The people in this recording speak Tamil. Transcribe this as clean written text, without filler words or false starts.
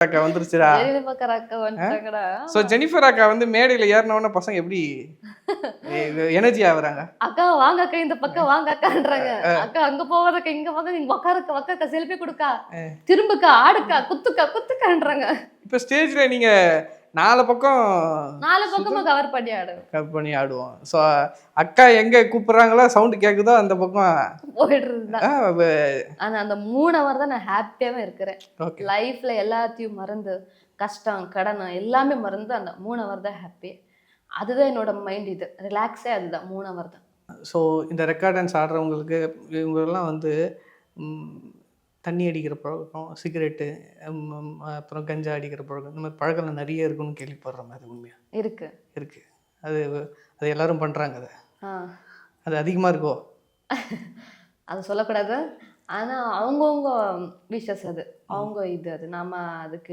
அக்கா வந்துருச்சுடா. வெளியில பாக்குற அக்கா வந்துட்டாங்கடா. ஸோ ஜெனிஃபர் அக்கா வந்து மேடையில ஏறினவொடனே பசங்க எப்படி எனர்ஜி ஆகுறாங்க? அக்கா வாங்க அக்கா, இந்த பக்கம் வாங்க அக்கான்றாங்க. அக்கா அங்க போவாதக்கா, இங்க வாங்க, இங்க உக்காருக்கா, உக்காருக்கா, செல்ஃபி கொடுக்கா, திரும்புக்கா, ஆடுக்கா, குத்துக்கா, குத்துக்கான்றாங்க. இப்ப ஸ்டேஜ்ல நீங்க 4 பக்கம் 4 பக்கமும் கவர் பண்ணி ஆடுவேன். கவர் பண்ணி ஆடுவோம். ஸோ அக்கா எங்க கூப்பிடுறாங்களோ சவுண்ட் கேக்குதோ அந்த பக்கம் போயிடுறதுதான். ஆனா அந்த 3 ஹவர் தான் நான் ஹாப்பியாவே இருக்கிறேன். ஓகே. லைஃப்ல எல்லாத்தையும் மறந்து, கஷ்டம் கடன் எல்லாமே மறந்து அந்த 3 ஹவர் தான் ஹாப்பி. அதுதான் என்னோட மைண்ட். இது ரிலாக்ஸே அதுதான் 3 ஹவர் தான். ஸோ இந்த ரெக்கார்ட் டான்ஸ் ஆடுறவங்களுக்கு இவங்கெல்லாம் வந்து தண்ணி அடிக்கிற பழக்கம், சிகரெட்டு, அப்புறம் கஞ்சா அடிக்கிற பழக்கம், இந்த மாதிரி பழக்கம் நிறைய இருக்குன்னு கேள்விப்படுறோம். அது உண்மையா? இருக்கு. இருக்கு. அது அது எல்லாரும் பண்றாங்க. அது அது அதிகமாக இருக்கோ? அது சொல்லக்கூடாது. ஆனா அவங்கவுங்க விஷஸ் அது. அவங்க இது அது. நாம அதுக்கு